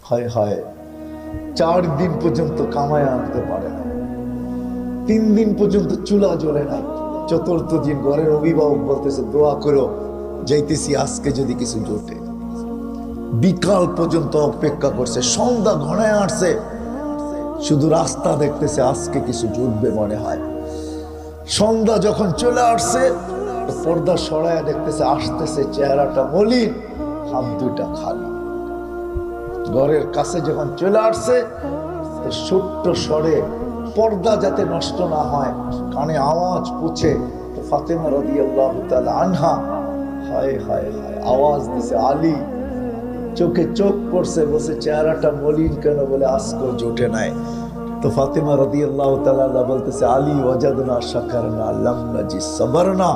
হায় হায়, 4 দিন পর্যন্ত কামায় আনতে পারে না, 3 দিন পর্যন্ত চুলা জ্বলে না। 4th দিন ঘরের অভিভাবক বলতেছে দোয়া করো, যাইতেছি আজকে যদি কিছু জোটে। বিকাল পর্যন্ত অপেক্ষা করছে, সন্ধ্যা ঘনায় আসছে, শুধু রাস্তা দেখতেছে আজকে কিছু জুটবে মনে হয়। সন্ধ্যা যখন চলে আসছে, পর্দা সরায় দেখতেছে আসতেছে, চেহারাটা মলিন, হাত দুইটা খালি। ঘরের কাছে যখন চলে আসছে, ছোট্ট স্বরে, পর্দা যাতে নষ্ট না হয়, কানে আওয়াজ পুছে ফাতেমা রাদিয়াল্লাহু তাআলা আনহা হায় হায় হায় আওয়াজ দিছে, আলী। চোখে চোখ পড়ছে, বসে চেহারাটা মলিন কেন? বলে আজকে জোটে নাই। তো ফাতেমা রাদিয়াল্লাহু তাআলা বলতেছে, আলী ওয়াজাদনা শাকারনা লাম নাজি সাবরনা,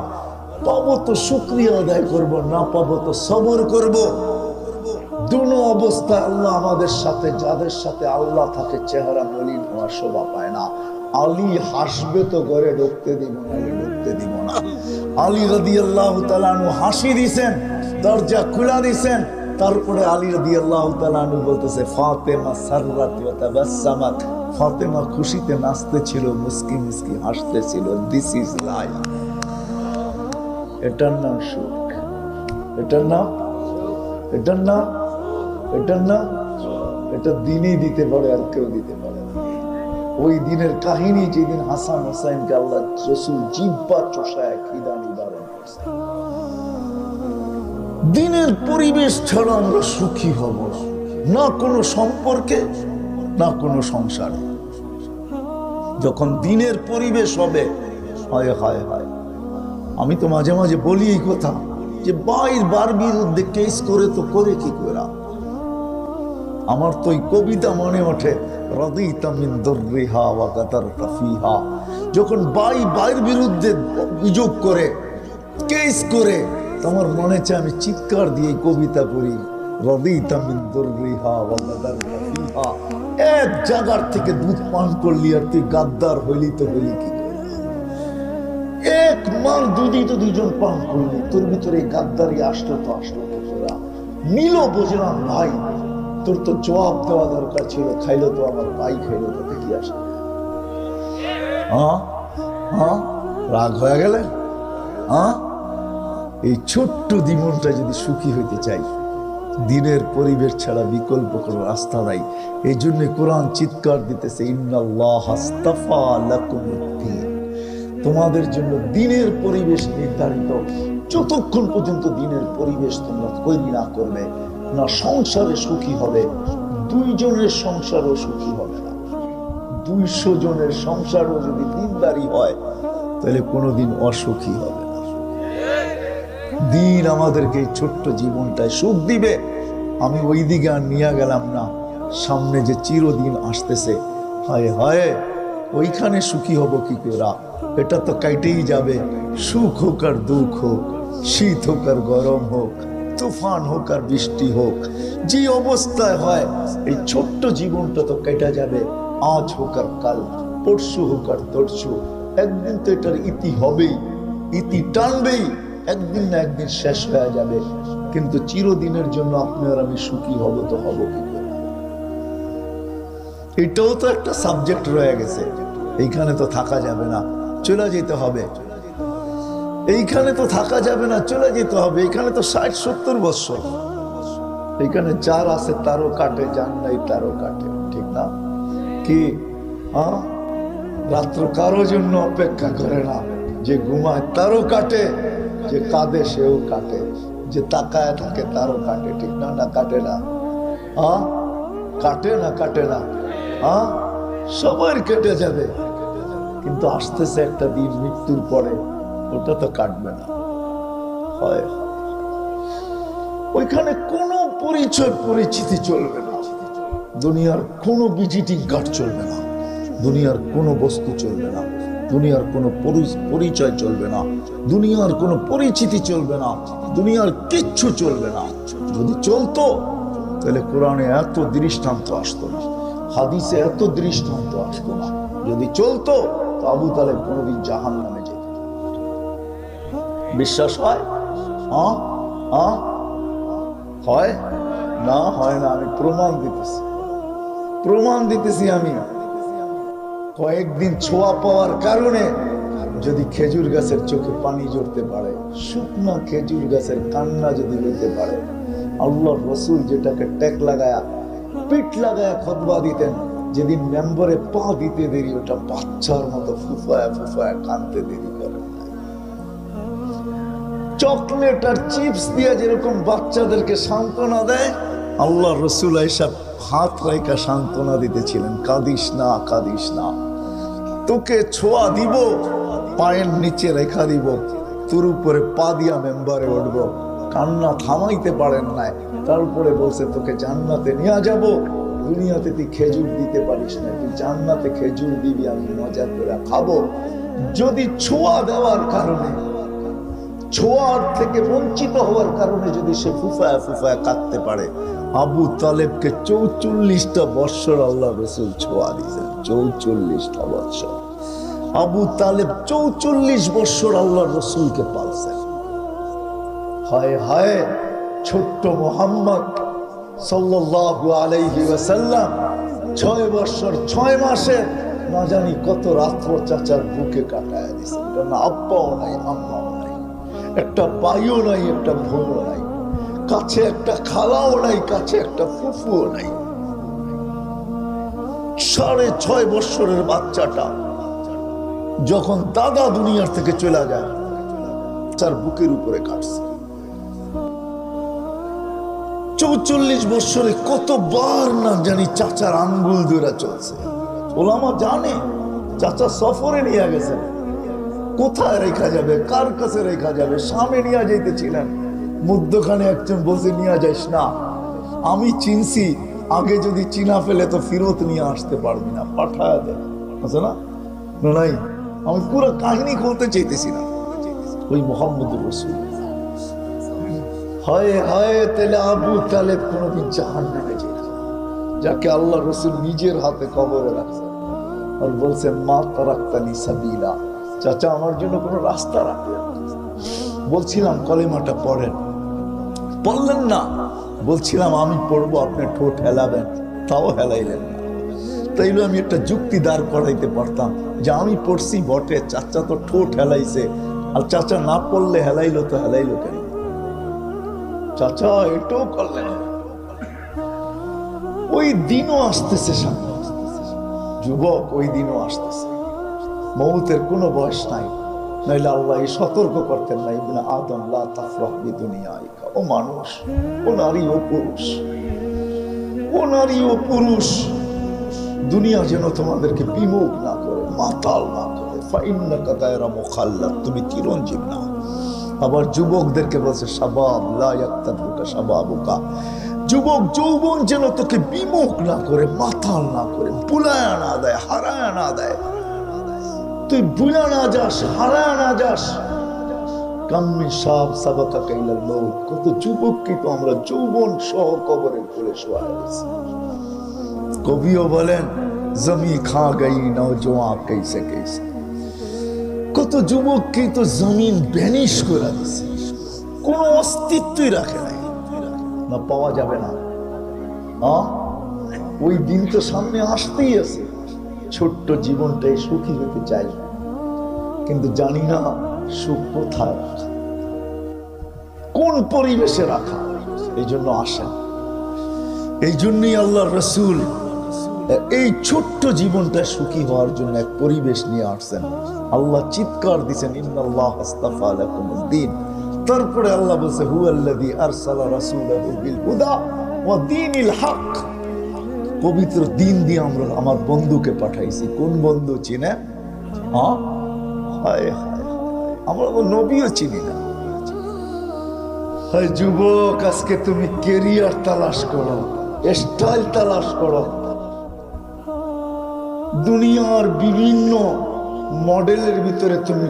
পাবো তো শুকরিয়া আদায় করব, না পাবো তো সবর করব। দুনো অবস্থায় আল্লাহ আমাদের সাথে, যাদের সাথে আল্লাহ থাকে চেহারা মলিন হওয়ার শোভা পায় না। আলী হাসবে তো ঘরে ঢুকতে দিব না, ঢুকতে দিব না। আলী রাদিয়াল্লাহু তাআলা আনহু হাসি দিছেন, দরজা খুলা দিছেন। তারপরে আলী রাদিয়াল্লাহু তাআলা আনহু বলতেছে, ফাতেমা সাররাত ওয়া তাবাসসামাত, ফাতেমা খুশিতে নাচতেছিল, মুস্কি মুস্কি হাসতেছিল। This is life. এটার নাম সুখ, এটার নাম, এটার নাম, এটার নাম। এটা দিনই দিতে পারে, আর কেউ দিতে পারে না। ওই দিনের কাহিনী, যেদিন হাসান হোসাইনকে আল্লাহ রাসূল জিহ্বা চষায় খিদা নিবারণ করছে। দিনের পরিবেশ ছাড়া আমরা সুখী হব না, কোনো সম্পর্কে না কোনো সংসারে। যখন দিনের পরিবেশ হবে, হায় হায় হায়, আমি তো মাঝে মাঝে বলি এই কথা, যে বার বিরুদ্ধে কেস করে তো করে কি করে। আমার তো এই কবিতা মনে ওঠে, রাদিতা মিন দুররিহা ওয়া কাতারতা ফিহা। যখন বাইর বিরুদ্ধে অভিযোগ করে, কেস করে, তোমার মনে চায় আমি চিৎকার দিয়ে কবিতা পড়ি, রাদিতা মিন দুররিহা ওয়া কাতারতা ফিহা। এক জায়গার থেকে দুধ পান করলি আর তুই গাদ্দার হইলি তো হইলি কি করে? এক মাল দুধই তো 2 জন পান করলি, তোর ভিতরে গাদ্দারি আসলো তো আসলো কি করে? নিল বুঝলাম ভাই, তোর তো জবাব দেওয়া দরকার ছিল, খাইলো তো আমার ভাই, খাইলো তো কি আসলো? হ্যাঁ হ্যাঁ, রাগ হয়ে গেলে? হ্যাঁ, এই ছোট্ট জীবনটা যদি সুখী হইতে চাই, দিনের পরিবেশ ছাড়া বিকল্প কোনো রাস্তা নাই। এই জন্য কোরআন চিৎকার দিতেছে, ইন্নাল্লাহ আস্তাফা লাকুমুদ্দীন, তোমাদের জন্য দিনের পরিবেশ নির্ধারিত। যতক্ষণ পর্যন্ত দিনের পরিবেশ তোমরা তৈরি না করবে, না সংসারে সুখী হবে, 2 জনের সংসারও সুখী হবে না। 200 জনের সংসারও যদি দিনদারি হয়, তাহলে কোনোদিন অসুখী হবে না। দিন আমাদেরকে এই ছোট্ট জীবনটায় সুখ দিবে। আমি ওই দিকে আর নিয়ে গেলাম না, সামনে যে চিরদিন আসতেছে, হায় হায়, ওইখানে সুখী হব কি করে? এটা তো কাইটেই যাবে। সুখ হোক আর দুঃখ হোক, শীত হোক আর গরম হোক, তুফান হোক আর বৃষ্টি হোক, যে অবস্থায় হয়, এই ছোট্ট জীবনটা তো কেটে যাবে। আজ হোক আর কাল, পরশু হোক আর তরশু, একদিন তো এটার ইতি হবেই, ইতি টানবেই, একদিন না একদিন শেষ হয়ে যাবে। কিন্তু চিরদিনের জন্য আপনি আর আমি সুখী হব তো হব কি করে? এটাও তো একটা সাবজেক্ট রয়ে গেছে। এইখানে তো থাকা যাবে না, চলে যেতে হবে। এইখানে তো থাকা যাবে না, চলে যেতে হবে। এখানে তো 60-70 বছর, এখানে যার আছে তারও কাটে, যার নাই তারও কাটে, ঠিক না? কি রাত্র কারো জন্য অপেক্ষা করে না, যে ঘুমায় তারও কাটে, যে কাঁদে সেও কাটে, যে তাকায় থাকে তারও কাটে, ঠিক না? না কাটে না? কাটে না, কাটে না? সবার কেটে যাবে, কিন্তু আসতেছে একটা দিন মৃত্যুর পরে, ওটা তো কাটবে না। হয় ওইখানে কোনো পরিচয় পরিচিতি চলবে না, দুনিয়ার কোনো ভিজিটিং কার্ড চলবে না, দুনিয়ার কোনো বস্তু চলবে না, দুনিয়ার কোনো পরিচয় চলবে না, দুনিয়ার কোনো পরিচিতি চলবে না, দুনিয়ার কিচ্ছু চলবে না। যদি চলতো তাহলে কোরআনে এত দৃষ্টান্ত আসতো না, হাদিসে এত দৃষ্টান্ত আসতো না। যদি চলতো তো আবু তালেব কোনোদিন জাহান্নামে যেত। বিশ্বাস হয়? হয় না হয় না, আমি প্রমাণ দিতেছি আমি। কয়েকদিন ছোঁয়া পাওয়ার কারণে যদি খেজুর গাছের চোখে পানি জড়তে পারে, শুকনো খেজুর গাছের কান্না যদি হতে পারে, আল্লাহর রাসূল যেটাকে ট্যাক লাগায়া পিঠ লাগায়া খুতবা দিতেন, যেদিন মেম্বরে পা দিতে দেরি ওটা বাচ্চার মতো ফুফায়া ফুফায়া কানতে দেরি করে। চকলেট আর চিপস দিয়ে যেরকম বাচ্চাদেরকে সান্ত্বনা দেয়, আল্লাহ রাসূল এসব হাত রাইকা সান্ত্বনা দিতেছিলেন, কাঁদিস না, তোকে ছোঁয়া দিব, পায়ের নিচে রেখা দিব, তোর উপরে পা দিয়া মেম্বারে উঠব। কান্না থামাইতে পারেন নাই, তারপরে বলছে তোকে জান্নাতে নিয়ে যাব। দুনিয়াতে তুই খেজুর দিতে পারিস না, তুই জান্নাতে খেজুর দিবি, আমি মজা করে খাবো। যদি ছোঁয়া দেওয়ার কারণে, ছোঁয়ার থেকে বঞ্চিত হওয়ার কারণে যদি সে ফুফায়া ফুফায়া কাঁদতে পারে, আবু তালেবকে 44টা বৎসর আল্লাহ রাসূল ছোঁয়া দিয়েছেন। 44টা বৎসর আবু তালেব 44 বৎসর আল্লাহ রাসূলকে পালছেন। হায় হায়, ছোট্ট মুহাম্মদ সাল্লাল্লাহু আলাইহি ওয়াসাল্লাম 6 বৎসর 6 মাসের না জানি কত রাত্র চাচার বুকে কাটায় দিয়েছেন। কারণ আব্বাও নাই, আম্মাও নাই, একটা ভাইও নাই, একটা বোনও নাই, কাছে একটা খালাও নাই, কাছে একটা ফুফুও নাই। 6.5 বৎসরের বাচ্চাটা যখন দাদা দুনিয়ার থেকে চলে যায়, তার বুকের উপরে কাটছে। 44 বৎসরে কতবার না জানি চাচার আঙ্গুল ধরে চলছে। ওলামা জানে চাচা সফরে নিয়ে গেছেন, কোথায় রেখা যাবে, কার কাছে রেখা যাবে, সামনে নিয়ে যাইতেছিলেন, মধ্যখানে একজন বলছে নিয়ে যাইস না, আমি চিনছি, আগে যদি চিনা ফেলে তো ফিরত নিয়ে আসতে পারবি না, পাঠায়া দেয় আছে না নাই। আমি পুরো কাহিনী বলতে চাইতেছি না। ওই মুহাম্মদুর রাসূল হয় হয়, তাহলে আবু তালেব কোনদিন জাহান্নামে যেত, যাকে আল্লাহ রাসূল নিজের হাতে কবরে রাখছেন আর বলছেন মা তারাক্তানি সাবিলা, চাচা আমার জন্য কোনো রাস্তা রাখলেন। বলছিলাম কলেমাটা পড়েন, পড়লেন না। বলছিলাম আমি পড়বো, আপনি ঠোঁট হেলাবেন, তাও হেলাইলেন না। তাইলে আমি একটা যুক্তি দাঁড় করাইতে পারতাম যে আমি পড়ছি বটে, চাচা তো ঠোঁট হেলাইছে, আর চাচা না পড়লে হেলাইলো তো হেলাইলো কেন? চাচা এটাও করলেন। ওই দিনও আসতেছে সামনে, যুবক, ওই দিনও আসতেছে। মৌতের কোনো বয়স নাই, নাইলে আল্লাহ সতর্ক করতেন না, ইবনে আদম লা তাফরাহ বিদুনিয়াইকা, ও মানুষ, ও নারী, ও পুরুষ, ও নারী, ও পুরুষ, দুনিয়া যেন তোমাদেরকে বিমুখ না করে, মাতাল না করে। ফাইন্নাকা গায়রা মুখাল্লাদ, তুমি চিরঞ্জীব না। আবার যুবকদেরকে বলছে শাবাব লা ইয়াক্তাদুকা শাবাবুকা, যুবক যৌবন যেন তোকে বিমুখ না করে, মাতাল না করে, বুলায়া না দেয়, হারায়া না দেয়, তুই বুলা না যাস, হারায়া না যাস। কাম্মি সাব সাবাকা কাইলাল মউত, কত যুবককে তো আমরা যৌবন সহ কবরে করে শোয়া দিয়েছি। কবিও বলেন জমি খা গই নওজোয়ান कैसे कैसे, কত যুবককে তো জমিন ভ্যানিশ করে দিছে, কোনো অস্তিত্বই রাখে নাই, না পাওয়া যাবে না। ওই দিন তো সামনে আসতেই আছে। ছোট্ট জীবনটাই সুখী হতে চাই, কিন্তু জানি না সুখ কোথায় রাখা, কোন পরিবেশে রাখা। এই জন্য আসেন, এই জন্যই আল্লাহ রাসূল এই ছোট্ট জীবনটা সুখী হওয়ার জন্য এক পরিবেশ নিয়ে আসছেন। আল্লাহ চিৎকার দিচ্ছেন ইন্নাল্লাহ আস্তাফা লাকুমুদ দ্বীন। তারপরে আল্লাহ বলছে হুয়াল্লাযী আরসালা রাসূলাহু বিল হুদা ওয়া দীনিল হক, পবিত্র দিন দিয়ে আমরা আমার বন্ধুকে পাঠাইছি। কোন বন্ধু চিনেন? হায় হায়, আমরা তো নবীও চিনি না। হায় যুবক, আজকে তুমি কেরিয়ার তালাশ করো, স্টাইল তালাশ করো, দুনিয়ার বিভিন্ন মডেলের ভিতরে তুমি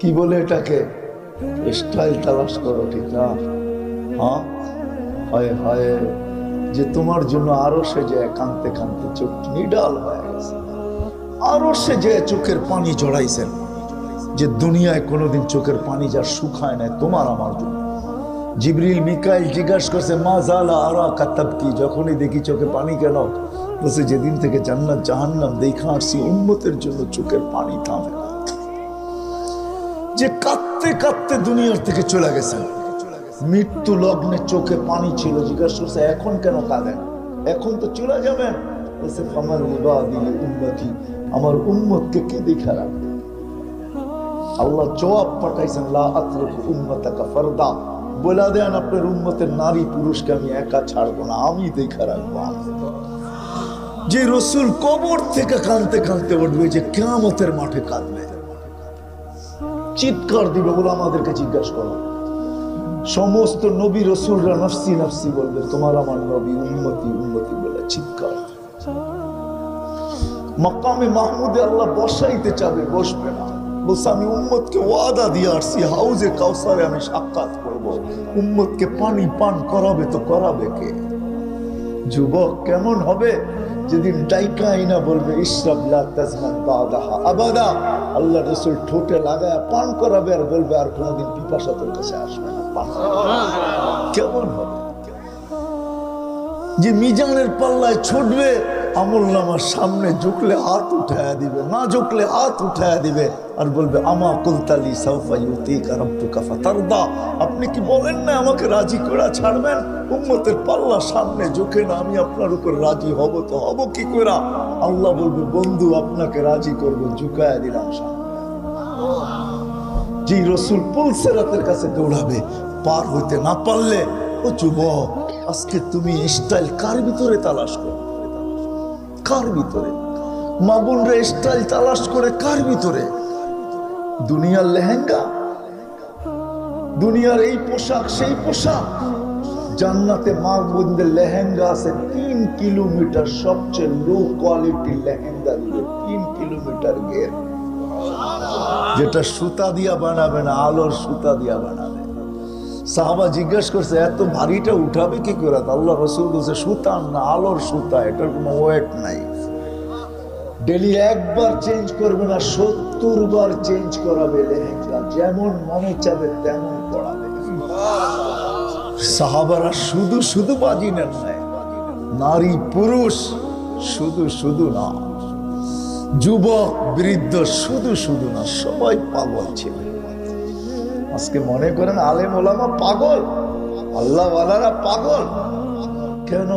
কি বলে এটাকে স্টাইল তালাশ করো, ঠিক না? হায় হায়, যে তোমার জন্য আরো সে যে কাঁদতে কাঁদতে চোখ নিডাল হয়ে গেছে, আরো সে যে চোখের পানি জড়াইছেন, যে দুনিয়ায় কোনোদিন চোখের পানি যার শুকায় নাই, তোমার আমার জন্য জিবরিল মিকাইল জিজ্ঞাসা করছে মা জালা আরা কাতাব কি, যখনই দেখি চোখে পানি কেন? বলছে যেদিন থেকে জান্নাত জাহান্নাম দেখা আসছি উম্মতের জন্য চোখের পানি থামে না। যে কাঁদতে কাঁদতে দুনিয়ার থেকে চলে গেছেন, মৃত্যু লগ্নে চোখে পানি ছিল, জিজ্ঞাসা করছে এখন কেন কাঁদেন? এখন তো চলে যাবেন। বলছে ফামার ইবাদি উম্মতি, আমার উম্মতকে কে দেখা রাখবে? আল্লাহ জবাব পাঠাইছেন লা আতরুকু উম্মাতাকা ফারদা, বলে দেন আপনার উম্মতের নারী পুরুষকে আমি একা ছাড়বো না, আমি দেখা রাখবো। যে রসুল কবর থেকে কাঁদতে কাঁদতে উঠবে, যে কিয়ামতের মাঠে কাঁদবে, চিৎকার দিবে, বলে আমাদেরকে জিজ্ঞাসা করো। সমস্ত নবী রসুলরা নফসি নফসি বলবে, তোমার আমার নবী উম্মতি উম্মতি বলে চিৎকার। মাকামে মাহমুদে আল্লাহ বসাইতে চাবে, বসবে না। বলছে আমি উম্মতকে ওয়াদা দিয়ে আসছি, হাউজে কাউসারে আমি সাক্ষাৎ করব, উম্মতকে পানি পান করাবে তো করাবে কে? যুবক কেমন হবে যেদিন ডাইকা আইনা বলবে ইশরাব লা তাজমান বাদাহা আবাদা, আল্লাহ রাসূল ঠোঁটে লাগায় পান করাবে আর বলবে আর কোনোদিন পিপাসা তোর কাছে আসবে না, পান। কেমন হবে? যে মিজানের পাল্লায় ছুটবে, আমলনামার সামনে ঝুঁকলে হাত উঠায়া দিবে, না ঝুঁকলে হাত উঠায়া দিবে আর বলবে আমা কুলতালি সাউফা ইউতিকা রাব্বুকা ফাতারদা, আপনি কি বলেন না আমাকে রাজি করে ছাড়বেন? উম্মতের পাল্লা সামনে ঝুঁকে না আমি আপনার উপর রাজি হব তো হব কি করে? আল্লাহ বলবে বন্ধু আপনাকে রাজি করব, ঝুঁকায়া দিলাম সামনে। যে রসুল পুলসেরাতের কাছে দৌড়াবে, পার হইতে না পারলে ও যুবক আজকে তুমি স্টাইল কার ভিতরে তালাশ করো? কার ভিতরে? মা বোনরা স্টাইল তালাশ করে কার ভিতরে? দুনিয়ার লেহেঙ্গা, দুনিয়ার এই পোশাক সেই পোশাক। জান্নাতে মা বোনদের লেহেঙ্গা আছে 3 কিলোমিটার, সবচেয়ে লো কোয়ালিটি লেহেঙ্গা দিবে 3 কিলোমিটার গের, যেটা সুতা দিয়া বানাবে না, আলোর সুতা দিয়া বানাবে। সাহাবা জিজ্ঞেস করছে এত ভারীটা উঠাবে কি করে? আল্লাহ রসুল বলছে সুতা না, আলোর সুতা, এটার কোনো ওয়েট নাই। ডেলি একবার চেঞ্জ করবে না, 70 বার চেঞ্জ করাবে লেহেঙ্গা, যেমন মনে চাবে তেমন পড়াবে। সাহাবারা শুধু শুধু বাজি নেন নাই, নারী পুরুষ শুধু শুধু না, যুবক বৃদ্ধ শুধু শুধু না, সবাই পাগল ছিল। আজকে মনে করেন আলেম ওলামা পাগল, আল্লাহওয়ালারা পাগল। কেন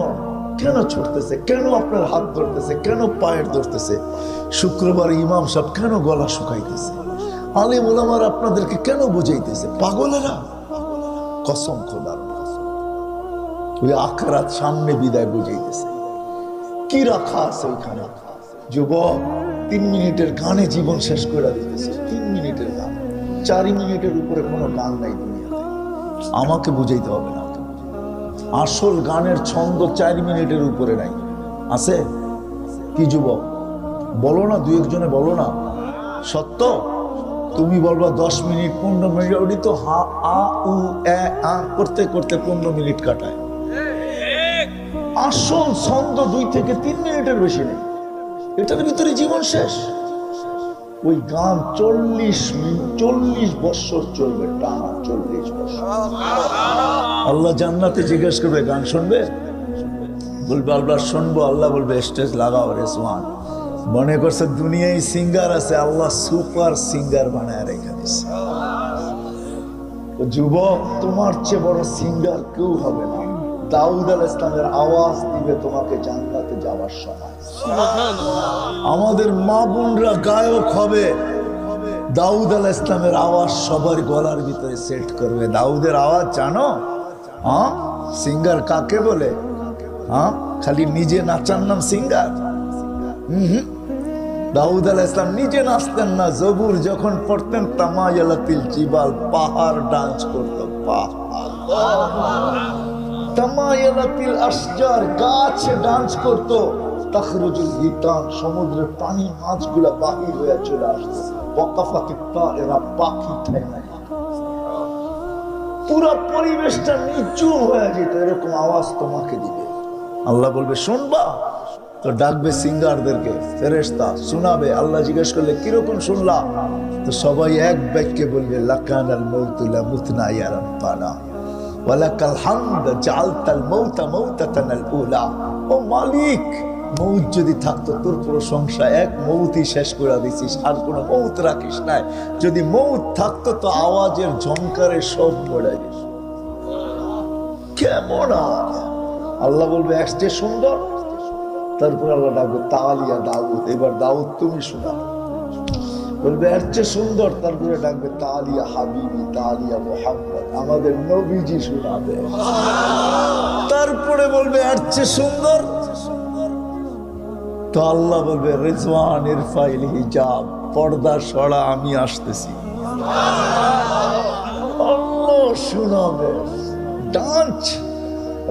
কেন ছুটতেছে? কেন আপনার হাত ধরতেছে? কেন পায়ের ধরতেছে? শুক্রবার ইমাম সাহেব কেন গলা শুকাইতেছে? আলেম ওলামার আপনাদেরকে কেন বুঝাইতেছে? পাগলেরা। কসম খোদার, ওই আখরাত সামনে বিদায় বুঝাইতেছে। কি রাখা আছে ওইখানে? যুবক 3 মিনিটের গানে জীবন শেষ করে দিতেছে। 3 মিনিটের গান, 4 মিনিটের উপরে কোনো গান নাই দুনিয়াতে। আমাকে বুঝাইতে হবে না, আসল গানের ছন্দ 4 মিনিটের উপরে নাই। আছে কি যুবক? বলো না, 2-1 বলো না। সত্য তুমি বলবা 10 মিনিট 15 মিনিট, ওটি তো হা আ উ এ আ করতে করতে 15 মিনিট কাটায়। আসল ছন্দ 2 থেকে 3 মিনিটের বেশি নেই, এটার ভিতরে জীবন শেষ। ওই গান 40 বছর চলবে, টানা 40 বছর। আল্লাহ জান্নাতে জিজ্ঞেস করবে গান শুনবে? বলবে আল্লাহ শুনবো। আল্লাহ বলবে স্টেজ লাগাও রেজওয়ান। মনে করছে দুনিয়ায় সিঙ্গার আছে, আল্লাহ সুপার সিঙ্গার বানায় রেখে দিছে। যুবক তোমার চেয়ে বড় সিঙ্গার কেউ হবে না। দাউদ আলাইহিস সালামের আওয়াজ দিবে তোমাকে জান্নাতে যাওয়ার সময়। আমাদের মা বোনরা গায়ক হবে, দাউদ আলাইহিস সালামের আওয়াজ সবার গলার ভিতরে সেট করবে। দাউদের আওয়াজ জানো? হ্যাঁ, সিঙ্গার কাকে বলে? হ্যাঁ, খালি নিজে নাচার নাম সিঙ্গার? দাউদ আলাইহিস সালাম নিজে নাচতেন না, জবুর যখন পড়তেন তামায়ালাতিল জিবাল, পাহাড় ডান্স করতো, তামায়ালাতিল আশজার, গাছ ডান্স করতো, তাখরুজুল হিতান, সমুদ্রের পানি মাছগুলা বাহির হয়ে চলে আসতো, ওয়াকাফাতিত তায়রা, পাখি ঠেকায়, পুরো পরিবেশটা নিচুম হয়ে যেত। এরকম আওয়াজ তোমাকে দিবে। আল্লাহ বলবে শুনবা? তো ডাকবে সিঙ্গারদেরকে, ফেরেশতা শোনাবে। আল্লাহ জিজ্ঞেস করলে কিরকম শুনলা? তো সবাই এক বাক্যে বলবে লাকানাল মাউতু লা মুতনা ইয়া রাব্বানা, ওয়ালাকাল হামদ জাআলতাল মাউতা মাউতাতানাল উলা। ও মালিক, মৌত যদি থাকতো তোর প্রশংসা, এক মৌতই শেষ করে দিছিস, আর কোনো মৌত রাখিস নাই। যদি মৌত থাকতো তো আওয়াজের ঝংকারে সব পড়াই দিস। কেমন আওয়াজ! আল্লাহ বলবে একটে সুন্দর, তারপর আল্লাহ ডাকবে তালিয়া দাউদ, এবার দাউদ তুমি শোনা। বলবে এর চেয়ে সুন্দর, তারপরে ডাকবে তালিয়া হাবিবি, তালিয়া মুহাম্মদ, আমাদের নবীজি শোনাবে। তারপরে বলবে এর চেয়ে সুন্দর, তো আল্লাহ বলবে রিজওয়ান ইরফাইল হিজাব, পর্দা সরা, আমি আসতেছি। আল্লাহ শোনাবে। ডান্স,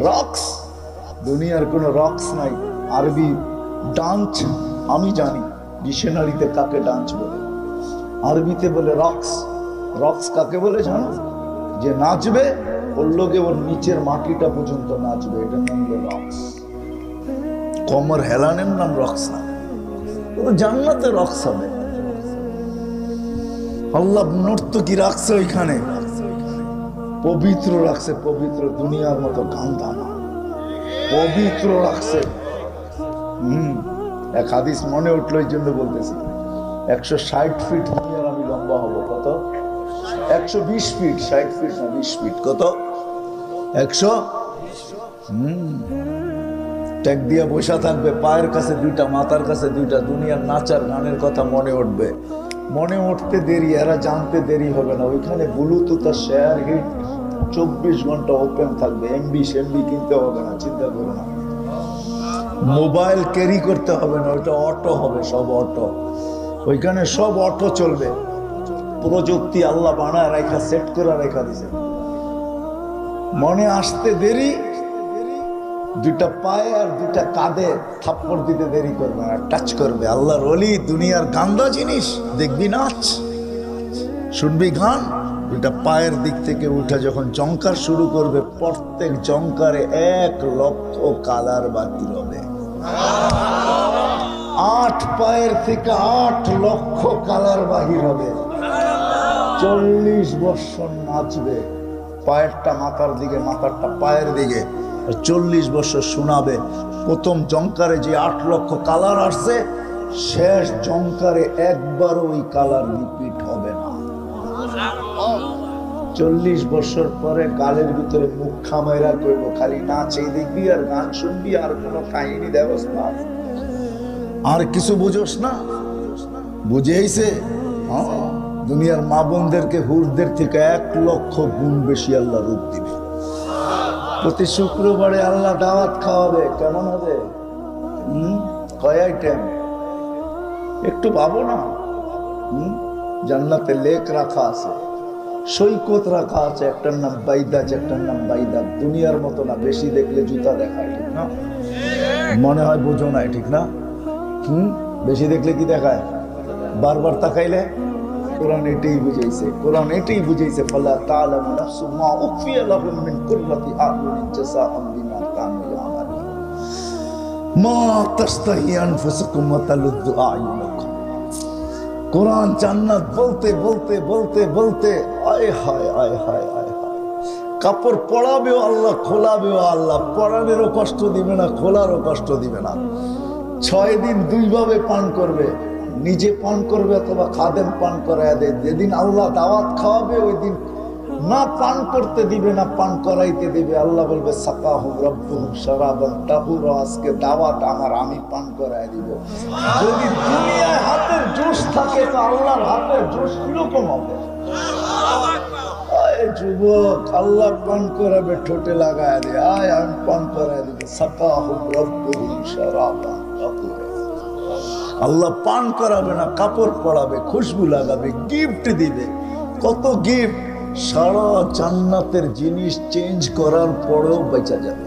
রক্স, দুনিয়ার কোনো রক্স নাই। আরবি ডান্স আমি জানি, ডিকশনারিতে কাকে ডান্স বলে, আরবিতে বলে রক্স। রক্স কাকে বলে জানো? যে নাচবে ওর লোকে ওর নিচের মাটিটা পর্যন্ত নাচবে, এটার নাম হলো রক্স। কমর হেলানের নাম রক্স না, জান্নাতে রক্স হবে। আল্লাহ নর্তকী রাখছে ওইখানে, পবিত্র রাখছে, পবিত্র, দুনিয়ার মতো গান্ধা না, পবিত্র রাখছে। এক হাদিস মনে উঠলো, এই জন্য বলতেছি। 160 ফিট দুনিয়ার আমি লম্বা হব। কত? 120 ফিট, 60 ফিট না 20 ফিট। কত? 100। ট্যাগ দিয়ে বসা থাকবে, পায়ের কাছে দুইটা, মাথার কাছে দুইটা। দুনিয়ার নাচার গানের কথা মনে উঠবে, মনে উঠতে দেরি, এরা জানতে দেরি হবে না। ওইখানে ব্লুটুথ আর শেয়ার হিট 24 ঘন্টা ওপেন থাকবে। এমবি সেমবি কিনতে হবে না, চিন্তা করো না। মোবাইল ক্যারি করতে হবে না, ওইটা অটো হবে, সব অটো। ওইখানে সব অটো চলবে। প্রযুক্তি আল্লাহ বানায় রেখা, সেট করে রেখা দিছে। মনে আসতে দেরি, দুটা পায়ে আর দুটা কাঁধে থাপ্পড় দিতে দেরি করবে না, টাচ করবে। আল্লাহর ওলি, দুনিয়ার গান্দা জিনিস দেখবি, নাচ শুনবি, গান। দুটা পায়ের দিক থেকে উঠে যখন জংকার শুরু করবে, প্রত্যেক জংকারে 1 লক্ষ কালার বাকি হবে। 8 পায়ের থেকে 8 লক্ষ কালার বাহির হবে। 40 বছর নাচবে, পায়েরটা মাথার দিকে, মাথারটা পায়ের দিকে, 40 বছর শোনাবে। প্রথম জংকারে যে 8 লক্ষ কালার আসছে, শেষ জংকারে একবারও ওই কালার রিপিট হবে না। 40 বছর পরে গালের ভিতরে মুখ খামাইরা করব, খালি নাচেই দেখবি আর গান শুনবি, আর কোনো কাহিনী দেবস না, আর কিছু বুঝোস না। বুঝেইছে? দুনিয়ার মা বোনদেরকে হুরদের থেকে 1 লক্ষ গুণ বেশি আল্লাহ রূপ দিবে। প্রতি শুক্রবারে আল্লাহ দাওয়াত খাওয়াবে। কেমন হবে? কয় আইটেম? একটু ভাবো না। জান্নাতে লেক রাখা আছে, সৈকত রাখা আছে, একটার নাম বাইদাজ, একটার নাম বাইদাক। দুনিয়ার মতো না, বেশি দেখলে জুতা দেখায়, ঠিক না? মনে হয় বোঝো নাই, ঠিক না? বেশি দেখলে কি দেখায়? বারবার তাকাইলে। কোরআন এটাই বুঝাইছে, কোরআন এটাই বুঝাইছে, ফালা তা'লামু নাফসুম মা উখফিয়া লাহুম মিন কুররাতি আ'য়ুনিন জাযাআম বিমা কানু ইয়ামালুন মা তাশতাহি আনফুসুকুম ওয়া তালুযু আ'য়ুনুকুম। কোরআন জান্নাত বলতে বলতে বলতে বলতে আয় হায় আয় হায় আয় হায়। কাপড় পরাবেও আল্লাহ, খোলাবেও আল্লাহ। পরানেরও কষ্ট দিবে না, খোলারও কষ্ট দিবে না। 6 দিন 2 ভাবে পান করবে, নিজে পান করবে অথবা খাদেম পান করায় দেয়। যেদিন আল্লাহ দাওয়াত খাওয়াবে, ওই দিন না পান করতে দিবে না পান করাইতে দিবে। আল্লাহ বলবে সাকাহুম রাব্বুহুম শারাবান তাহুরা, আজকে দাওয়াত আমার, আমি পান করায় দিব। যদি দুনিয়ায় হাতের জোশ থাকে, তো আল্লাহর হাতের জোশ কিরকম হবে? আয় যুবক, আল্লাহ পান করাবে, ঠোঁটে লাগায় দে, আয় আমি পান করায় দিব। সাকাহুম রাব্বুহুম শারাবান তাহুরা। আল্লাহ পান করাবে না, কাপড় পরাবে, খুশবু লাগাবে, গিফট দিবে। কত গিফট! সারা জান্নাতের জিনিস চেঞ্জ করার পরেও বেঁচে যাবে।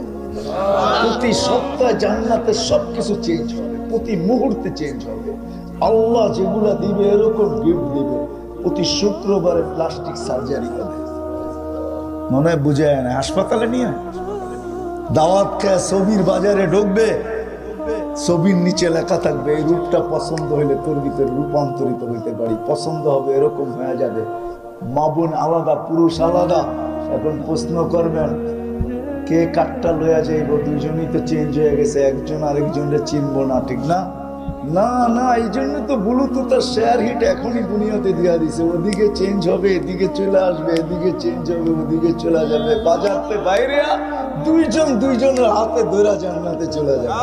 প্রতি সপ্তাহে জান্নাতের সবকিছু চেঞ্জ হবে, প্রতি মুহূর্তে চেঞ্জ হবে। আল্লাহ যেগুলা দিবে এরকম গিফট দিবে। প্রতি শুক্রবারে প্লাস্টিক সার্জারি হবে, মনে হয় বুঝে না, হাসপাতালে নিয়ে দাওয়াত খেয়ে ছবির বাজারে ঢুকবে, ছবির নিচে লেখা থাকবে এই রূপটা পছন্দ হইলে তোর ভিতরে রূপান্তরিত হইতে পারি। পছন্দ হবে, এরকম হয়ে যাবে। মা বোন আলাদা, পুরুষ আলাদা, এখন প্রশ্ন করবেন কে কাঠটা লইয়া যাইব, দুইজনই তো চেঞ্জ হয়ে গেছে, একজন আরেকজনের চিনবো না, ঠিক না? না না, এই জন্য তো ব্লুটুথ আর শেয়ার হিট এখনই দুনিয়াতে দিয়া দিছে, ওদিকে চেঞ্জ হবে এদিকে চলে আসবে, এদিকে চেঞ্জ হবে ওদিকে চলে যাবে, বাজারতে বাইরে দুইজন দুইজনের হাতে ধরা জান্নাতে চলে যাবে।